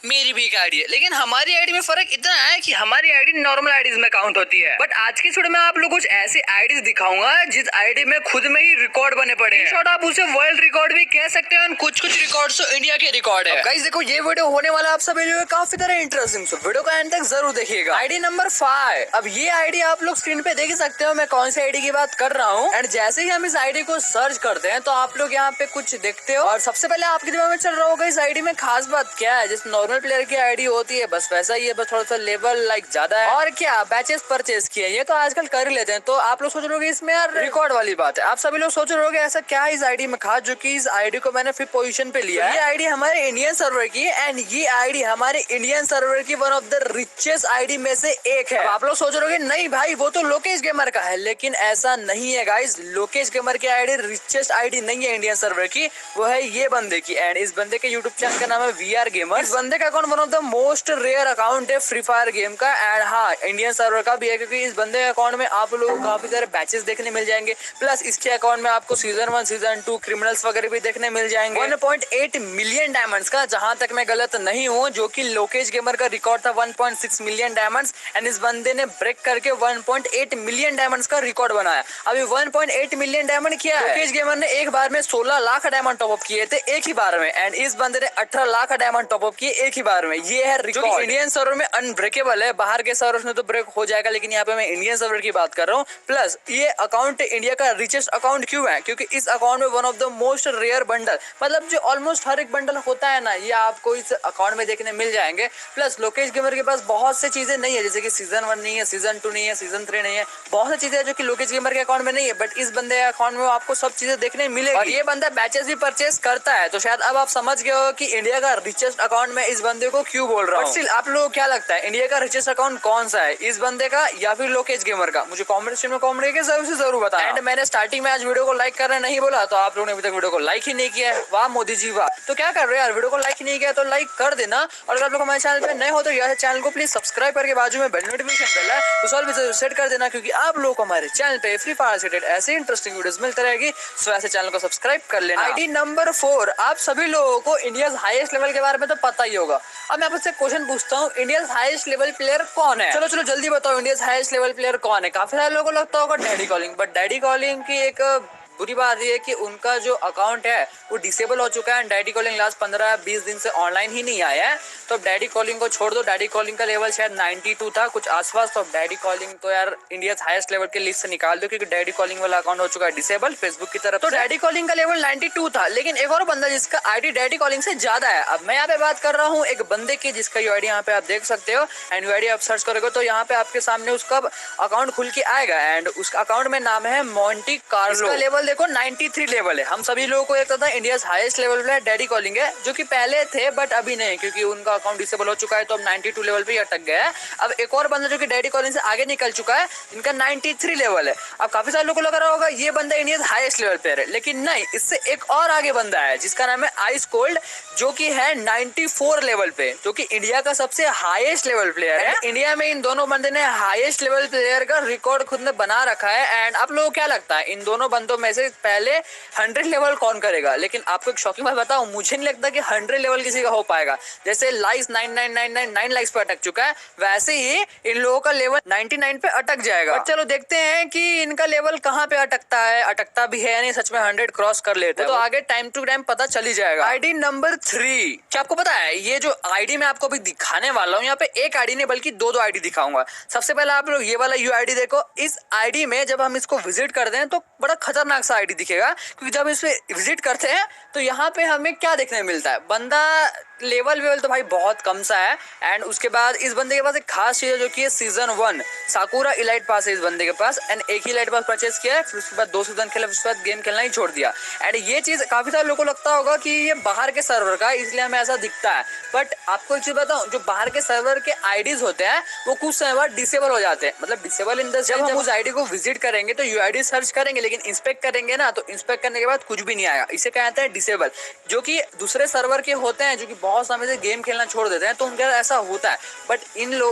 मेरी भी एक आईडी है, लेकिन हमारी आईडी में फर्क इतना है कि हमारी आईडी नॉर्मल आईडीज में काउंट होती है। बट आज की वीडियो में आप लोग कुछ ऐसी आईडीज दिखाऊंगा जिस आईडी में खुद में ही रिकॉर्ड बने पड़े हैं। शॉर्ट आप उसे वर्ल्ड रिकॉर्ड भी कह सकते हैं, कुछ रिकॉर्ड तो इंडिया के रिकॉर्ड है। गाइस देखो, ये वीडियो होने वाला आप सभी लोगों को काफी तरह इंटरेस्टिंग, सो वीडियो का एंड तक जरूर देखिएगा। ID number 5। अब ये आईडी आप लोग स्क्रीन पे देख सकते हो मैं कौन सी आईडी की बात कर रहा हूँ। एंड जैसे ही हम इस आईडी को सर्च करते हैं तो आप लोग यहाँ पे कुछ देखते हो और सबसे पहले आपके दिमाग में चल रहा होगा इस आईडी में खास बात क्या है। जैसे नॉर्मल प्लेयर की आईडी होती है बस वैसा ही है, बस थोड़ा सा लेवल लाइक ज्यादा है। और क्या बैचेस परचेज किए, ये तो आजकल कर ही लेते हैं। तो आप लोग सोच रहे होगे इसमें यार रिकॉर्ड वाली बात है। आप सभी लोग सोच रहे होगे ऐसा क्या है इस आईडी में खास जो कि इस आईडी को मैंने 5th पोजीशन पे लिया है। ये आईडी हमारे इंडियन सर्वर की है एंड ये आईडी हमारे इंडियन सर्वर की one of the richest ID में से एक है। आप लोग सोच रहे होगे नहीं भाई वो तो लोकेश गेमर का है, लेकिन ऐसा नहीं है गाइस। लोकेश गेमर की आईडी रिचेस्ट आईडी नहीं है इंडियन सर्वर की, वो है ये बंदे की। एंड इस बंदे के यूट्यूब चैनल का नाम है VR गेमर। इस बंदे का account one of the most rare account है फ्री फायर गेम का। एंड हाँ, इंडियन सर्वर का भी है क्योंकि इस बंदे के अकाउंट में आप लोगों को काफी सारे बैचेस देखने मिल जाएंगे। प्लस इसके अकाउंट में आपको सीजन 1 सीजन 2 क्रिमिनल्स वगैरह भी देखने मिल जाएंगे। 1.8 मिलियन डायमंड्स का, जहां तक मैं गलत नहीं हूँ, जो कि लोकेश गेमर का रिकॉर्ड था 1.6 मिलियन डायमंड्स। एंड इस बंदे ने ब्रेक करके 1.8 मिलियन डायमंड्स का रिकॉर्ड बनाया। अभी 1.8 मिलियन डायमंड किया है। लोकेश गेमर ने एक बार में 16 लाख डायमंड टॉपअप किए थे एक ही बार में। एंड इस बंदे ने 18 लाख डायमंड टॉपअप किए एक ही बार में। ये है रिकॉर्ड। इंडियन सर्वर में अनब्रेकेबल है, बाहर के सर्वर में तो ब्रेक हो जाएगा, लेकिन यहाँ पे मैं इंडियन सर्वर की बात कर रहा हूँ। प्लस ये अकाउंट इंडिया का रिचेस्ट अकाउंट क्यों है, क्योंकि इस अकाउंट में one of the most rare bundle, मतलब जो ऑलमोस्ट हर एक बंडल होता है ना, ये आपको इस अकाउंट में देखने मिल जाएंगे। प्लस लोकेश गेमर के पास बहुत से चीजें नहीं है, जैसे कि सीजन 1 नहीं है, सीजन 2 नहीं है, सीजन 3 नहीं है, बहुत सी चीजें जो कि लोकेश गेमर के अकाउंट में नहीं है। बट इस बंदे के अकाउंट में आपको सब चीजें देखने मिलेगी। और ये बंदा बैचेस भी परचेस करता है, तो शायद अब आप समझ गए हो कि इंडिया का रिचेस्ट अकाउंट में इस बंदे को क्यों बोल रहा हूँ। स्टिल आप लोगों को क्या लगता है इंडिया का रिचेस्ट अकाउंट कौन सा है, इस बंदे का या फिर लोकेश गेमर का? मुझे कमेंट सेक्शन में कमेंट करके जरूर बताएं। एंड मैंने स्टार्टिंग में आज वीडियो को लाइक करना नहीं बोला, तो आप लोगों ने अभी तक वीडियो को लाइक ही नहीं किया है। वाह मोदी जी वाह। तो क्या कर रहे हो यार, वीडियो को लाइक ही नहीं किया तो लाइक कर देना। और अगर आप लोग हमारे चैनल पे नए हो तो यार चैनल को प्लीज सब्सक्राइब करके बाजू में बेल नोटिफिकेशन बेल है उस ऑल पे सेट कर देना, क्योंकि आप लोगों को हमारे चैनल पे फ्री फायर से रिलेटेड ऐसे इंटरेस्टिंग वीडियोस मिलते रहेगी। सो ऐसे चैनल को सब्सक्राइब कर लेना। ID number 4। आप सभी लोगों को इंडिया हाईएस्ट लेवल के बारे में तो पता ही होगा। अब मैं आपसे क्वेश्चन पूछता हूँ, इंडिया हाईएस्ट लेवल प्लेयर कौन है? चलो जल्दी बताओ, इंडिया हाईएस्ट लेवल प्लेयर कौन है? काफी सारे लोगों को लगता होगा daddy calling, but daddy calling की एक बुरी बात यह है कि उनका जो अकाउंट है वो डिसेबल हो चुका है। डैडी कॉलिंग लास्ट 15-20 दिन से ऑनलाइन ही नहीं आया है, तो डैडी कॉलिंग को छोड़ दो। डैडी कॉलिंग का लेवल शायद 92 था कुछ आसपास, तो डैडी कॉलिंग तो यार इंडिया हाईएस्ट लेवल के लिस्ट से निकाल दो, क्योंकि डैडी कॉलिंग वाला अकाउंट हो चुका है डिसेबल फेसबुक की तरफ। तो डैडी कॉलिंग का लेवल 92 था, लेकिन एक और बंदा जिसका आईडी डैडी कॉलिंग से ज्यादा है। अब मैं यहाँ पे बात कर रहा हूँ एक बंदे की जिसका यूआईडी यहाँ पे आप देख सकते हो। एंड यूआईडी आप सर्च करोगे तो यहाँ पे आपके सामने उसका अकाउंट खुल के आएगा। एंड उसका अकाउंट में नाम है मोंटी कार्लो। इसका लेवल देखो 93 लेवल है। हम सभी लोगों को लगता था इंडिया हाईएस्ट लेवल पे डैडी कॉलिंग है, जो कि पहले थे बट अभी नहीं, क्योंकि उनका अकाउंट डिसेबल हो चुका है, तो अब 92 लेवल पे अटक गया है। अब एक और बंदा जो कि डैडी कॉलिंग से आगे निकल चुका है, इनका 93 लेवल है। अब काफी सारे लोगों को लग रहा होगा ये बंदा इंडिया हाईएस्ट लेवल पे है, लेकिन नहीं, इससे एक और आगे बंदा है जिसका नाम है आइस कोल्ड, जो कि है 94 लेवल पे, जो कि इंडिया का सबसे हाईएस्ट लेवल प्लेयर है। इंडिया में इन दोनों बंदे ने हाईएस्ट लेवल प्लेयर का रिकॉर्ड खुद ने बना रखा है। एंड आप लोगों को क्या लगता है इन दोनों बंदों में से पहले 100 लेवल कौन करेगा? लेकिन आपको एक शॉकिंग बात बताऊं, मुझे नहीं लगता कि 100 लेवल किसी का हो पाएगा। जैसे लाइक्स 9999 लाइक्स पे अटक चुका है, वैसे ही इन लोगों का लेवल 99 पे अटक जाएगा। चलो देखते हैं कि इनका लेवल कहाँ पे अटकता है, अटकता भी है या नहीं, सच में 100 क्रॉस कर लेते हैं तो आगे टाइम टू टाइम पता चल ही जाएगा। ID number 3। क्या आपको पता है ये जो आईडी मैं आपको अभी दिखाने वाला हूँ, यहाँ पे एक आईडी नहीं बल्कि दो आईडी दिखाऊंगा। सबसे पहले आप लोग ये वाला यूआईडी देखो। इस आईडी में जब हम इसको विजिट करते हैं तो बड़ा खतरनाक सा आईडी दिखेगा, क्योंकि जब इस पे विजिट करते हैं तो यहाँ पे हमें क्या देखने मिलता है, बंदा लेवल तो भाई बहुत कम सा है। एंड उसके बाद इस बंदे के पास एक खास चीज है जो कि सीजन 1 साकुरा इलाइट पास है इस बंदे के पास। एंड एक ही इलाइट पास परचेज किया है, फिर उसके बाद 2 सीजन खेला, उसके बाद गेम खेलना ही छोड़ दिया। एंड ये चीज काफी सारे लोगों को लगता होगा कि ये बाहर के सर्वर का, इसलिए हमें ऐसा दिखता है। बट आपको एक चीज बताऊं, जो बाहर के सर्वर के आईडीज होते हैं वो कुछ समय बाद डिसेबल हो जाते हैं। मतलब डिसेबल इन द सेंस, जब हम उस आईडी को विजिट करेंगे तो यूआईडी सर्च करेंगे, लेकिन इंस्पेक्ट करेंगे ना, तो इंस्पेक्ट करने के बाद कुछ भी नहीं आएगा। इसे कहते हैं डिसेबल, जो कि दूसरे सर्वर के होते हैं, जो कि बहुत समय से गेम खेलना दिखाना छोड़ देते हैं, तो उनके साथ ऐसा होता है। बट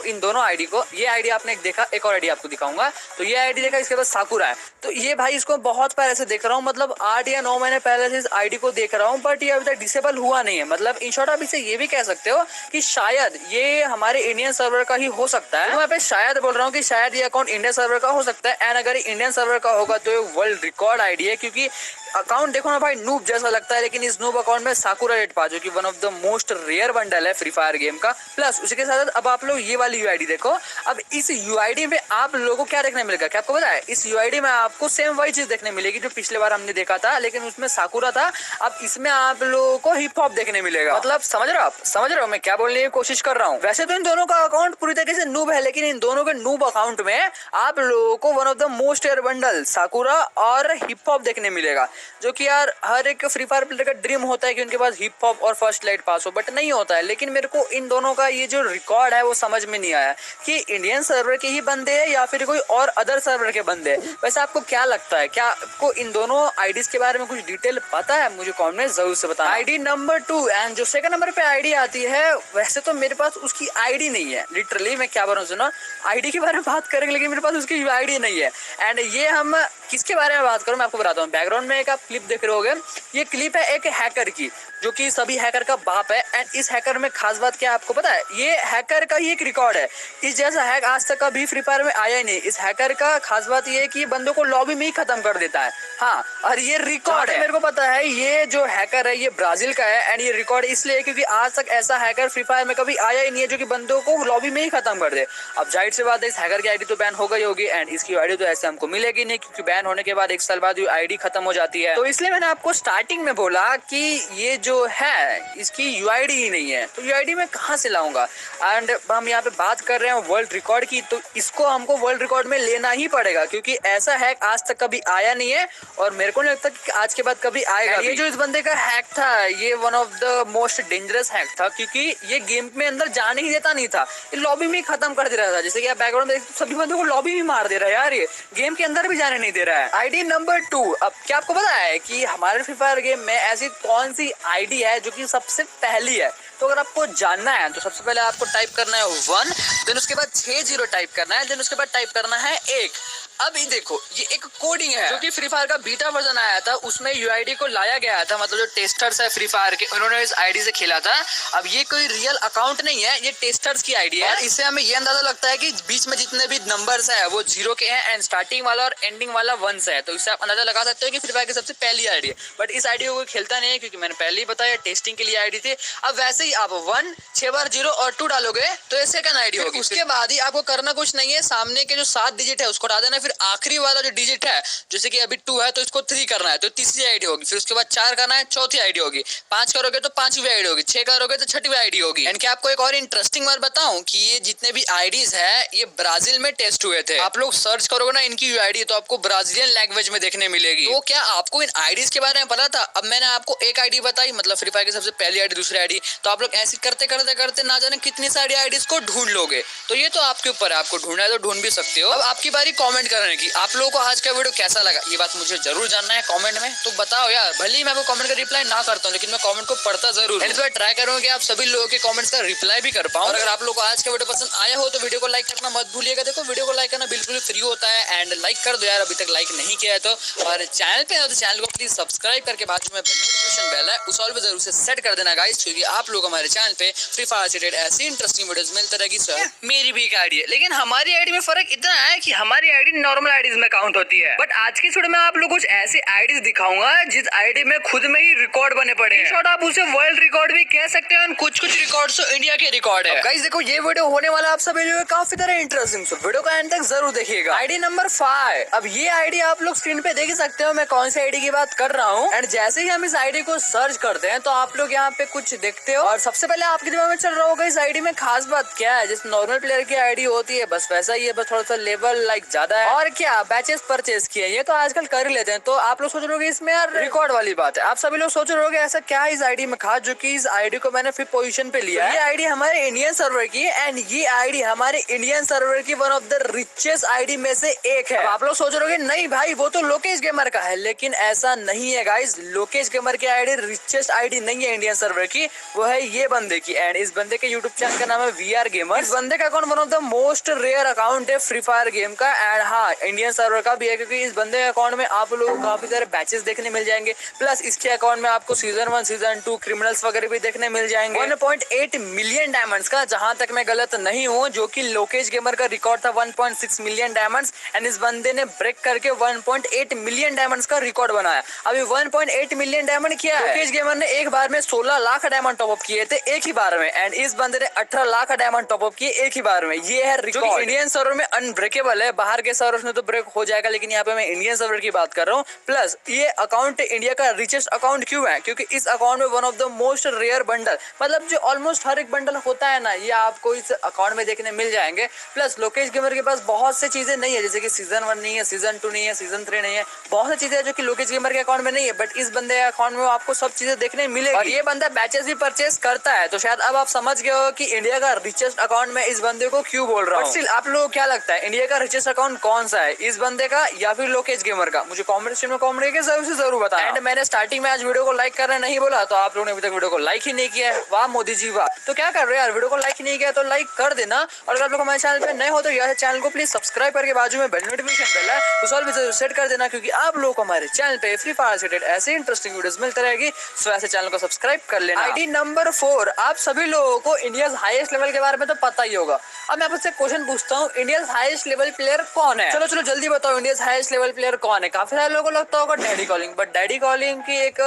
इन दोनों आईडी को, ये आईडी आपने देखा, एक और आईडी आपको दिखाऊंगा, तो ये आईडी देखा, इसके बाद साकुरा है। तो ये भाई इसको बहुत पहले से देख रहा हूँ, मतलब 8 या 9 महीने पहले से इस आईडी को देख रहा हूँ, बट ये अभी तक डिसेबल हुआ नहीं है। मतलब इन शॉर्ट आप इसे ये भी कह सकते हो कि शायद ये हमारे इंडियन सर्वर का ही हो सकता है। तो मैं पे शायद बोल रहा हूँ कि शायद ये अकाउंट इंडियन सर्वर का हो सकता है। एंड अगर इंडियन सर्वर का होगा तो ये वर्ल्ड रिकॉर्ड आईडी है, क्योंकि अकाउंट देखो ना भाई, नूब जैसा लगता है, लेकिन इस नूब अकाउंट में साकुरा रेड पा, जो कि one of the most rare bundle है फ्री फायर गेम का। प्लस उसी के साथ अब आप लोग ये वाली यूआईडी देखो। अब इस यूआईडी में आप लोगों को क्या देखने मिलेगा, क्या आपको पता है? इस यूआईडी में आपको सेम वही चीज देखने मिलेगी जो पिछले बार हमने देखा था, लेकिन उसमें साकुरा था। अब इसमें आप लोगों को हिप हॉप देखने मिलेगा। मतलब समझ रहे हो आप? समझ रहे हो मैं क्या बोलने की कोशिश कर रहा हूँ? वैसे तो इन दोनों का अकाउंट पूरी तरीके से नूब है, लेकिन इन दोनों के नूब अकाउंट में आप लोगों को one of the most rare bundle Sakura और हिप हॉप देखने मिलेगा, जो कि यार हर एक फ्री फायर प्लेयर का ड्रीम होता है कि उनके पास हिप हॉप और फर्स्ट लाइट पास हो, बट नहीं होता है। लेकिन मेरे को इन दोनों का ये जो रिकॉर्ड है वो समझ में नहीं आया कि इंडियन सर्वर के ही बंदे हैं या फिर कोई और अदर सर्वर के बंदे। वैसे आपको क्या लगता है, क्या आपको इन दोनों आईडीज के बारे में कुछ डिटेल पता है? मुझे कमेंट में जरूर से बताना। आईडी नंबर 2 एंड जो सेकंड नंबर पे आईडी आती है, वैसे तो मेरे पास उसकी आईडी नहीं है। लिटरली मैं क्या बोल रहा हूँ, सुनो, आईडी के बारे में बात करेंगे लेकिन मेरे पास उसकी आईडी नहीं है। एंड ये हम किसके बारे में बात करूं मैं आपको बताता हूँ। बैकग्राउंड में एक आप क्लिप देख रहे होगे, ये क्लिप है एक हैकर की, जो कि सभी हैकर का बाप है। एंड इस हैकर में खास बात क्या आपको पता है? ये हैकर का ही एक रिकॉर्ड है। इस जैसा हैक आज तक कभी फ्री फायर में आया ही नहीं। इस हैकर का खास बात ये है कि बंदों को लॉबी में ही खत्म कर देता है। हाँ, और ये रिकॉर्ड है, मेरे को पता है ये जो हैकर है ये ब्राजील का है। एंड ये रिकॉर्ड इसलिए क्योंकि आज तक ऐसा हैकर फ्री फायर में कभी आया ही नहीं है जो कि बंदों को लॉबी में ही खत्म कर दे। अब जाहिर सी बात है इस हैकर की आईडी तो बैन हो गई होगी, एंड इसकी आईडी तो ऐसे हमको मिलेगी नहीं, क्योंकि बैन होने के बाद 1 साल बाद आईडी खत्म हो जाती है। तो इसलिए मैंने आपको स्टार्टिंग में बोला कि ये जो है इसकी यूआईडी ही नहीं है, तो यूआईडी मैं कहां से लाऊंगा? एंड हम यहाँ पे बात कर रहे हैं वर्ल्ड रिकॉर्ड की, तो इसको हमको वर्ल्ड रिकॉर्ड में लेना ही पड़ेगा, क्योंकि ऐसा हैक आज तक कभी आया नहीं है और मेरे को नहीं लगता कि आज के बाद कभी आएगा। ये जो इस बंदे का हैक था ये one of the most dangerous hack था, क्योंकि ये गेम में अंदर जाने ही देता नहीं था, ये लॉबी में ही खत्म कर दे रहा था। जैसे कि आप बैकग्राउंड में सभी बंदों को लॉबी में मार दे रहा है यार, ये गेम के अंदर भी जाने नहीं दे रहा है। ID number 2। अब क्या आपको पता है कि हमारे फ्री फायर गेम में ऐसी कौन सी आईडी है जो कि सबसे पहली है? तो अगर आपको जानना है तो सबसे पहले आपको टाइप करना है 1, देन उसके बाद 60 टाइप करना है, देन उसके बाद टाइप करना है 1। अब ये देखो, ये एक कोडिंग है जो कि फ्री फायर का बीटा वर्जन आया था, उसमें यूआईडी को लाया गया था। मतलब जो टेस्टर्स है फ्री फायर के, उन्होंने इस आईडी से खेला था। अब ये कोई रियल अकाउंट नहीं है, ये टेस्टर्स की आईडी है। इससे हमें ये अंदाजा लगता है कि बीच में जितने भी नंबर्स है वो 0 के हैं, एंड स्टार्टिंग वाला और एंडिंग वाला 1 से है। तो इससे आप अंदाजा लगा सकते हो कि फ्री फायर की सबसे पहली आईडी है। बट इस आईडी को कोई खेलता नहीं है, क्योंकि मैंने पहले ही बताया टेस्टिंग के लिए आईडी थी। अब वैसे ही आप 1 6 बार 0 और 2 डालोगे तो ये सेकंड आईडी होगी। उसके बाद ही आपको करना कुछ नहीं है, सामने के जो 7 डिजिट है उसको हटा देना, फिर आखिरी वाला जो डिजिट है, जैसे कि अभी 2 है तो इसको 3 करना है, तो तीसरी आईडी होगी। फिर उसके बाद 4 करना है, चौथी आईडी होगी। 5 करोगे तो 5वीं आईडी होगी। 6 करोगे तो 6वीं आईडी होगी। एंड क्या आपको एक और इंटरेस्टिंग बात बताऊं कि ये जितने भी आईडीज है ये ब्राजील में टेस्ट हुए थे। आप लोग सर्च करोगे ना इनकी यूआईडी तो आपको ब्राजीलियन लैंग्वेज में देखने मिलेगी। तो क्या आपको इन आईडीज के बारे में पता था? अब मैंने आपको एक आईडी बताई, मतलब फ्री फायर की सबसे पहली आईडी, दूसरी आईडी, तो आप लोग ऐसे करते करते करते ना जाने कितनी सारी आईडीज को ढूंढ लोगे। तो ये तो आपके ऊपर है, आपको ढूंढना है तो ढूंढ भी सकते हो। अब आपकी बारी कमेंट करने की। आप लोगों को आज का वीडियो कैसा लगा ये बात मुझे जरूर जानना है कमेंट में, तो बताओ यार। भले ही मैं आपको कमेंट का रिप्लाई ना करता हूँ, लेकिन मैं कमेंट को पढ़ता जरूर। इस बार ट्राई करूंगा कि आप सभी लोगों के कमेंट्स का रिप्लाई भी कर पाऊं। और अगर आप लोगों को आज का वीडियो पसंद आया हो तो वीडियो को लाइक करना मत भूलिएगा। देखो वीडियो को लाइक करना बिल्कुल फ्री होता है, एंड लाइक कर दो यार अभी तक लाइक नहीं किया है तो। और चैनल पे तो चैनल को प्लीज सब्सक्राइब करके बाजू में नोटिफिकेशन बेल है उस ऑल पे जरूर से सेट कर देना गाइस, क्योंकि आप लोग हमारे चैनल पे फ्री फायर से रिलेटेड ऐसी इंटरेस्टिंग वीडियोस मिलती रहेगी। सर मेरी भी एक आईडी है, लेकिन हमारी आईडी में फर्क इतना है कि हमारी आईडी नॉर्मल आईडीज में काउंट होती है। बट आज की वीडियो में आप लोग कुछ ऐसी आईडीज दिखाऊंगा जिस आईडी में खुद में ही रिकॉर्ड बने पड़े हैं। शॉर्ट आप उसे वर्ल्ड रिकॉर्ड भी कह सकते हैं, कुछ कुछ रिकॉर्ड्स तो इंडिया के रिकॉर्ड है। गाइस देखो ये वीडियो होने वाला आप सभी लोगों को काफी तरह इंटरेस्टिंग, सो वीडियो का एंड तक जरूर देखिएगा। ID number 5। अब ये आईडी आप लोग स्क्रीन पे देख सकते हो मैं कौन सी आईडी की बात कर रहा हूँ। एंड जैसे ही हम इस आईडी को सर्च करते हैं तो आप लोग यहाँ पे कुछ देखते हो, और सबसे पहले आपके दिमाग में चल रहा होगा इस आईडी में खास बात क्या है। जैसे नॉर्मल प्लेयर की आईडी होती है बस वैसा ही है, बस थोड़ा सा लेवल लाइक ज्यादा है। और क्या बैचेस परचेज किए, ये तो आजकल कर ही लेते हैं। तो आप लोग सोच रहे हो इसमें यार रिकॉर्ड वाली बात है। आप सभी लोग सोच रहे हो ऐसा क्या है इस आईडी में खास जो कि इस आईडी को मैंने 5th पोजीशन पे लिया। ये आईडी हमारे इंडियन सर्वर की, एंड ये आईडी हमारे इंडियन सर्वर की one of the richest ID में से एक है। आप लोग सोच रहे हो नहीं भाई वो तो लोकेश गेमर का है, लेकिन ऐसा नहीं है गाइस। लोकेश गेमर की आईडी रिचेस्ट आईडी नहीं है इंडियन सर्वर की, वो है ये बंदे की, एंड इस बंदे के यूट्यूब चैनल का नाम है VR गेमर। इस बंदे का account one of the most rare account है फ्री फायर गेम का, एंड हाँ इंडियन सर्वर का भी है, क्योंकि इस बंदे के अकाउंट में आप लोगों को काफी सारे बैचेस देखने मिल जाएंगे। प्लस इसके अकाउंट में आपको सीजन 1 सीजन 2 क्रिमिनल्स वगैरह भी देखने मिल जाएंगे। 1.8 मिलियन डायमंड्स का, जहां तक मैं गलत नहीं हूँ, जो कि लोकेश गेमर का रिकॉर्ड था 1.6 मिलियन डायमंड्स, एंड इस बंदे ने ब्रेक करके 1.8 मिलियन डायमंड्स का रिकॉर्ड बनाया। अभी 1.8 मिलियन डायमंड किया है। लोकेश गेमर ने एक बार में 16 लाख डायमंड टॉपअप किए थे एक ही बार में, एंड इस बंदे ने 18 लाख डायमंड टॉपअप किए एक ही बार में। ये है रिकॉर्ड। इंडियन सर्वर में अनब्रेकेबल है, बाहर के सर्वर में तो ब्रेक हो जाएगा, लेकिन यहाँ पे मैं इंडियन सर्वर की बात कर रहा हूँ। प्लस ये अकाउंट इंडिया का रिचेस्ट अकाउंट क्यों है, क्योंकि इस अकाउंट में one of the most rare bundle, मतलब जो ऑलमोस्ट हर एक बंडल होता है ना, ये आपको इस अकाउंट में देखने मिल जाएंगे। प्लस लोकेश गेमर के पास बहुत सी चीजें नहीं है, जैसे कि सीजन 1 नहीं है, सीजन 2 नहीं है, सीजन 3 नहीं है, बहुत सी चीजें जो कि लोकेश गेमर के अकाउंट में नहीं है, बट इस बंदे के अकाउंट में आपको सब चीजें देखने मिलेगी। और ये बंदा बैचेस भी परचेस करता है, तो शायद अब आप समझ गए हो कि इंडिया का रिचेस्ट अकाउंट में इस बंदे को क्यों बोल रहा हूँ। स्टिल आप लोगों को क्या लगता है, इंडिया का रिचेस्ट अकाउंट कौन सा है, इस बंदे का या फिर लोकेश गेमर का? मुझे कमेंट सेक्शन में कमेंट करके जरूर बताएं। एंड मैंने स्टार्टिंग में आज वीडियो को लाइक करना नहीं बोला, तो आप लोगों ने अभी तक वीडियो को लाइक ही नहीं किया है। वाह मोदी जी वाह। तो क्या कर रहे हो यार, वीडियो को लाइक ही नहीं किया तो लाइक कर देना। और अगर आप लोग हमारे चैनल पे नए हो तो यार चैनल को प्लीज सब्सक्राइब करके बाजू में बेल नोटिफिकेशन बेल है उस ऑल भी सेट कर देना, क्योंकि आप लोगों को हमारे चैनल पे फ्री फायर से रिलेटेड ऐसे इंटरेस्टिंग वीडियोस मिलते रहेगी। सो ऐसे चैनल को सब्सक्राइब कर लेना। आईडी नंबर 4, आप सभी लोगों को इंडिया हाईएस्ट लेवल के बारे में तो पता ही होगा। अब मैं आपसे क्वेश्चन पूछता हूँ, इंडिया हाईएस्ट लेवल प्लेयर कौन है? चलो जल्दी बताओ, इंडिया हाईएस्ट लेवल प्लेयर कौन है? काफी सारे लोगों को लगता होगा daddy calling, but daddy calling की एक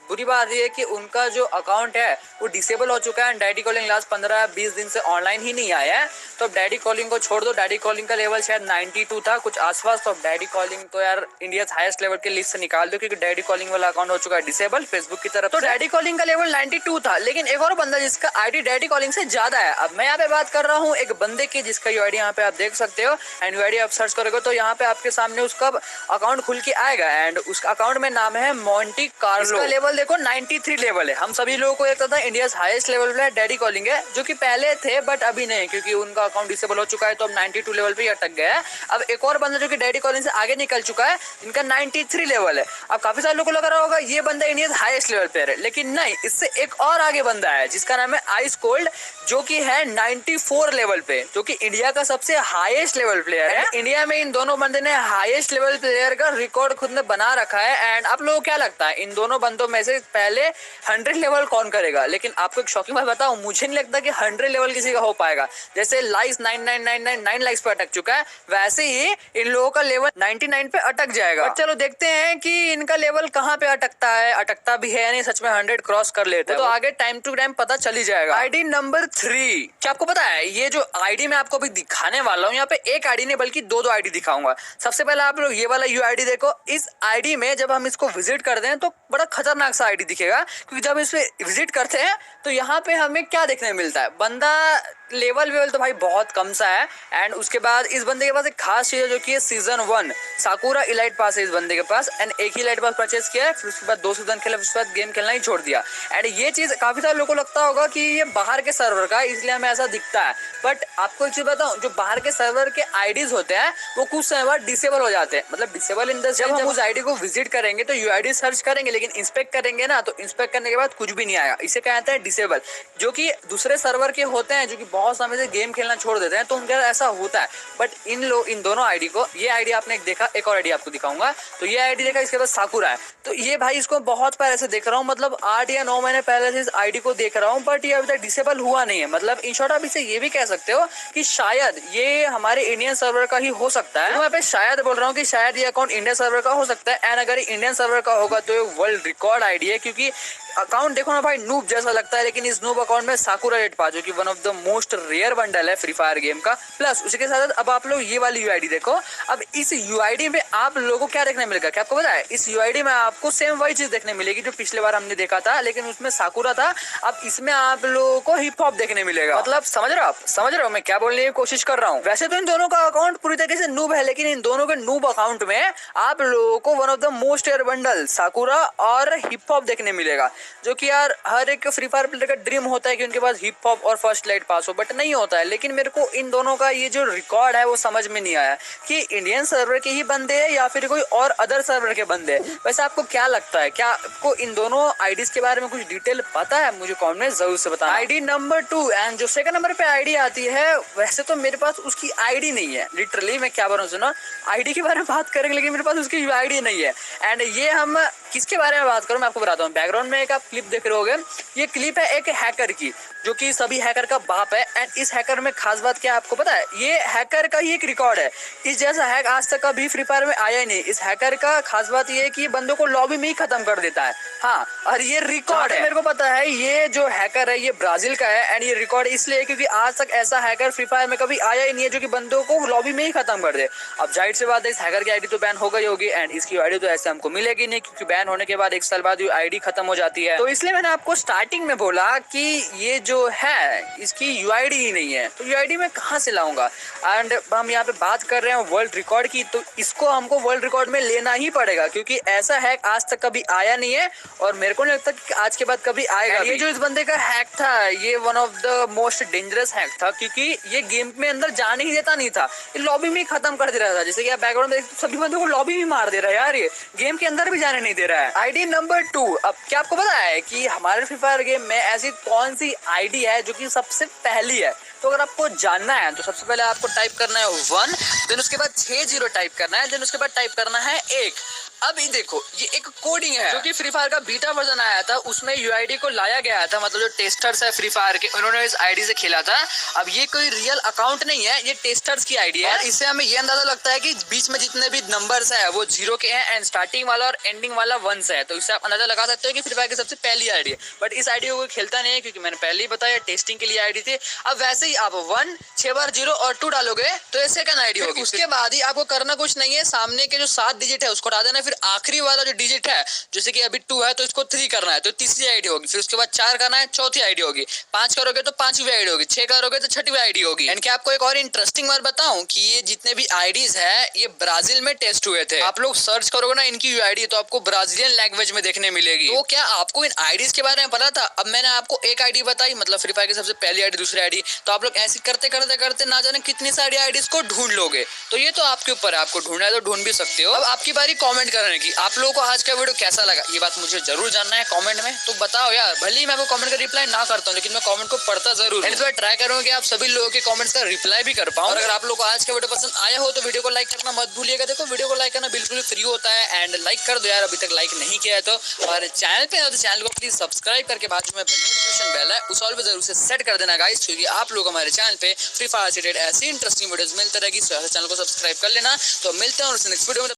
बुरी बात ये है कि उनका जो अकाउंट है वो डिसेबल हो चुका है, डैडी कॉलिंग लास्ट 15-20 दिन से ऑनलाइन ही नहीं आया है। तो डैडी कॉलिंग को छोड़ दो, डैडी कॉलिंग का लेवल शायद 92 था कुछ आसपास, तो डैडी कॉलिंग तो यार इंडिया हाईएस्ट लेवल के लिस्ट से निकाल दो, क्योंकि डैडी कॉलिंग वाला अकाउंट हो चुका है डिसेबल फेसबुक की तरफ। तो डैडी कॉलिंग का लेवल 92 था, लेकिन एक और बंदा जिसका आईडी डैडी कॉलिंग से ज्यादा है। अब मैं यहाँ पे बात कर रहा हूँ एक बंदे की, जिसका यूआईडी यहाँ पे आप देख सकते हो, एंड यूआईडी आप सर्च करोगे तो यहाँ पे आपके सामने उसका अकाउंट खुल के आएगा, एंड उसका अकाउंट में नाम है मोंटी कार्लो। इसका लेवल देखो 93 लेवल है। हम सभी लोगों को लगता था इंडिया हाईएस्ट लेवल पे डैडी कॉलिंग है, जो कि पहले थे बट अभी नहीं, क्योंकि उनका अकाउंट डिसेबल हो चुका है, तो अब 92 लेवल पे अटक गया है। अब एक और बंदा जो कि डैडी कॉलिंग से आगे निकल चुका है, इनका 93 लेवल है। अब काफी सारे लोगों को लग रहा होगा ये बंदा इंडिया हाईएस्ट लेवल पे है, लेकिन नहीं, इससे एक और आगे बंदा है जिसका नाम है आइस कोल्ड, जो कि है 94 लेवल पे, जो कि इंडिया का सबसे हाईएस्ट लेवल प्लेयर है। इंडिया में इन दोनों बंदे ने हाईएस्ट लेवल प्लेयर का रिकॉर्ड खुद ने बना रखा है। एंड आप लोगों को क्या लगता है इन दोनों बंदों में से पहले 100 लेवल कौन करेगा? लेकिन आपको एक शॉकिंग बात बताऊं, मुझे नहीं लगता कि 100 लेवल किसी का हो पाएगा। जैसे लाइक्स 9999 लाइक्स पे अटक चुका है, वैसे ही इन लोगों का लेवल 99 पे अटक जाएगा। बट चलो देखते हैं कि इनका लेवल कहां पे अटकता है, अटकता भी है या नहीं, सच में 100 क्रॉस कर लेते हैं तो आगे टाइम टू टाइम पता चल ही जाएगा। आईडी नंबर 3, क्या आपको पता है ये जो आईडी मैं आपको अभी दिखाने वाला हूँ, यहाँ पे एक आईडी नहीं बल्कि दो आईडी दिखाऊंगा। सबसे पहले आप लोग ये वाला यूआईडी देखो। इस आईडी में जब हम इसको विजिट करते हैं तो बड़ा खतरनाक सा आईडी दिखेगा, क्योंकि जब इस पे विजिट करते हैं तो यहाँ पे हमें क्या देखने मिलता है, बंदा लेवल तो भाई बहुत कम सा है। एंड उसके बाद इस बंदे के पास एक खास चीज है, जो कि है सीजन 1 साकुरा इलाइट पास है इस बंदे के पास, एंड एक ही इलाइट पास परचेज किया है, फिर उसके बाद 2 सीजन खेला, उसके बाद गेम खेलना ही छोड़ दिया। एंड ये चीज काफी सारे लोगों को लगता होगा कि ये बाहर के सर्वर का, इसलिए हमें ऐसा दिखता है। बट आपको एक चीज बताऊं, जो बाहर के सर्वर के आईडीज होते हैं वो कुछ समय बाद डिसेबल हो जाते हैं, मतलब डिसेबल इन द सेंस जब हम उस आईडी को विजिट करेंगे तो यूआईडी सर्च करेंगे, लेकिन इंस्पेक्ट करेंगे ना, तो इंस्पेक्ट करने के बाद कुछ भी नहीं आएगा। इसे कहते हैं डिसेबल, जो कि दूसरे सर्वर के होते हैं, जो कि बहुत समय से गेम खेलना छोड़ देते हैं, तो उनके साथ ऐसा होता है। बट इन दोनों आईडी को, ये आईडी आपने देखा, एक और आईडी आपको दिखाऊंगा, तो ये आईडी देखा, इसके बाद साकुरा है। तो ये भाई इसको बहुत पहले से देख रहा हूँ, मतलब 8 या 9 महीने पहले से इस आईडी को देख रहा हूँ, बट ये अभी तक डिसेबल हुआ नहीं है। मतलब इन शॉर्ट आप इसे ये भी कह सकते हो कि शायद ये हमारे इंडियन सर्वर का ही हो सकता है। तो मैं पे शायद बोल रहा हूँ कि शायद ये अकाउंट इंडियन सर्वर का हो सकता है, एंड अगर इंडियन सर्वर का होगा तो ये वर्ल्ड रिकॉर्ड आईडी है, क्योंकि अकाउंट देखो ना भाई नूब जैसा लगता है, लेकिन इस नूब अकाउंट में साकुरा रेड पा, जो कि one of the most rare bundle है फ्री फायर गेम का। प्लस उसी के साथ अब आप लोग ये वाली यूआईडी देखो। अब इस यूआईडी में आप लोगों को क्या देखने मिलेगा, क्या आपको पता है? इस यूआईडी में आपको सेम वही चीज देखने मिलेगी जो पिछले बार हमने देखा था, लेकिन उसमें साकुरा था। अब इसमें आप लोगों को हिप हॉप देखने मिलेगा। मतलब समझ रहे हो आप, समझ रहे हो मैं क्या बोलने की कोशिश कर रहा हूँ? वैसे तो इन दोनों का अकाउंट पूरी तरीके से नूब है, लेकिन इन दोनों के नूब अकाउंट में आप लोगों को one of the most rare bundle Sakura और हिप हिप हॉप देखने मिलेगा, जो कि यार हर एक फ्री फायर प्लेयर का ड्रीम होता है कि उनके पास हिप हॉप और फर्स्ट लाइट पास हो, बट नहीं होता है। लेकिन मेरे को इन दोनों का ये जो रिकॉर्ड है वो समझ में नहीं आया कि इंडियन सर्वर के ही बंदे हैं या फिर कोई और अदर सर्वर के बंदे हैं। वैसे आपको क्या लगता है, क्या आपको इन दोनों आईडीज के बारे में कुछ डिटेल पता है? मुझे कमेंट में जरूर से बताना। आईडी नंबर 2 एंड जो सेकंड नंबर पे आईडी आती है, वैसे तो मेरे पास उसकी आईडी नहीं है, लिटरली मैं क्या बोलूं, सुनो आईडी के बारे में बात करेंगे लेकिन मेरे पास उसकी आईडी नहीं है। एंड ये हम किसके बारे में बात करूं मैं आपको बताता हूँ। बैकग्राउंड में एक आप क्लिप देख रहे होगे, ये क्लिप है एक हैकर की, जो कि सभी हैकर का बाप है। एंड इस हैकर में खास बात क्या है आपको पता है, ये हैकर का ही एक रिकॉर्ड है। इस जैसा हैक आज तक कभी फ्री फायर में आया ही नहीं। इस हैकर का खास बात ये है कि बंदों को लॉबी में ही खत्म कर देता है। हाँ, और ये रिकॉर्ड है, मेरे को पता है ये जो हैकर है ये ब्राजील का है। एंड ये रिकॉर्ड इसलिए क्योंकि आज तक ऐसा हैकर फ्री फायर में कभी आया ही नहीं है जो कि बंदों को लॉबी में ही खत्म कर दे। अब जाहिर सी बात है इस हैकर की आईडी तो बैन हो गई होगी, एंड इसकी आईडी तो ऐसे हमको मिलेगी नहीं, क्योंकि बैन होने के बाद 1 साल बाद ये आईडी खत्म हो जाती है। तो इसलिए मैंने आपको स्टार्टिंग में बोला कि ये जो है इसकी यूआईडी ही नहीं है, तो यूआईडी मैं कहाँ से लाऊंगा। एंड हम यहाँ पे बात कर रहे हैं वर्ल्ड रिकॉर्ड की, तो इसको हमको वर्ल्ड रिकॉर्ड में लेना ही पड़ेगा, क्योंकि ऐसा हैक आज तक कभी आया नहीं है और मेरे को नहीं लगता कि आज के बाद कभी आएगा। ये जो इस बंदे का हैक था ये one of the most dangerous hack था, क्योंकि ये गेम में अंदर जाने ही देता नहीं था, ये लॉबी में ही खत्म कर दे रहा था। जैसे कि आप बैकग्राउंड में देखते सभी बंदों को लॉबी में मार दे रहा है यार, ये गेम के अंदर भी जाने नहीं दे रहा है। आईडी नंबर 2, अब क्या आपको पता है कि हमारे फ्री फायर गेम में ऐसी कौन सी आईडी है जो कि सबसे पहली है? तो अगर आपको जानना है तो सबसे पहले आपको टाइप करना है 1, देन उसके बाद 60 टाइप करना है, देन उसके बाद टाइप करना है 1। अब ये देखो ये एक कोडिंग है जो कि फ्री फायर का बीटा वर्जन आया था, उसमें यूआईडी को लाया गया था, मतलब जो टेस्टर्स है फ्री फायर के उन्होंने इस आईडी से खेला था। अब ये कोई रियल अकाउंट नहीं है, ये टेस्टर्स की आईडी है। इससे हमें ये अंदाजा लगता है कि बीच में जितने भी नंबर्स है वो 0 के हैं एंड स्टार्टिंग वाला और एंडिंग वाला 1 से है, तो इससे आप अंदाजा लगा सकते हो कि फ्री फायर की सबसे पहली आईडी है। बट इस आईडी को कोई खेलता नहीं है, क्योंकि मैंने पहले ही बताया टेस्टिंग के लिए आईडी थी। अब वैसे ही आप 1 6 बार 0 और 2 डालोगे तो ये सेकंड आईडी होगी। उसके बाद ही आपको करना कुछ नहीं है, सामने के जो 7 डिजिट है उसको हटा देना, फिर आखिरी वाला जो डिजिट है जैसे कि अभी 2 है तो इसको 3 करना है तो तीसरी आईडी होगी, फिर उसके बाद 4 करना है चौथी आईडी होगी, 5 करोगे तो 5वीं आईडी होगी, 6 करोगे तो 6वीं आईडी होगी। एंड क्या आपको एक और इंटरेस्टिंग बात बताऊं कि ये जितने भी आईडीज है ये ब्राजील में टेस्ट हुए थे। आप लोग सर्च करोगे ना इनकी यूआईडी तो आपको ब्राजीलियन लैंग्वेज में देखने मिलेगी। तो क्या आपको इन आईडीज के बारे में पता था? अब मैंने आपको एक आईडी बताई, मतलब फ्री फायर की सबसे पहली आईडी, दूसरी आईडी, तो आप लोग ऐसे करते करते करते ना जाने कितनी सारी आईडीज को ढूंढ लोगे। तो ये तो आपके ऊपर है, आपको ढूंढना है तो ढूंढ भी सकते हो। अब आपकी बारी कमेंट करने की, आप लोगों को आज का वीडियो कैसा लगा ये बात मुझे जरूर जानना है कमेंट में। तो बताओ यार, भले ही मैं आपको कमेंट का रिप्लाई ना करता हूँ लेकिन मैं कमेंट को पढ़ता जरूर। इस बार ट्राई करूंगा कि आप सभी लोगों के कमेंट्स का रिप्लाई भी कर पाऊं। और अगर आप लोगों को आज का वीडियो पसंद आया हो तो वीडियो को लाइक करना मत भूलिएगा। देखो वीडियो को लाइक करना बिल्कुल फ्री होता है एंड लाइक कर दो यार, अभी तक लाइक नहीं किया है तो। और चैनल पे हो तो चैनल को प्लीज सब्सक्राइब करके बाजू में नोटिफिकेशन बेल है उस ऑल पे जरूर से सेट कर देना गाइस, क्योंकि आप लोग हमारे चैनल पे फ्री फायर से रिलेटेड ऐसी इंटरेस्टिंग वीडियोस मिलते रहेगी। चैनल को सब्सक्राइब कर लेना। तो मिलते हैं और नेक्स्ट वीडियो में।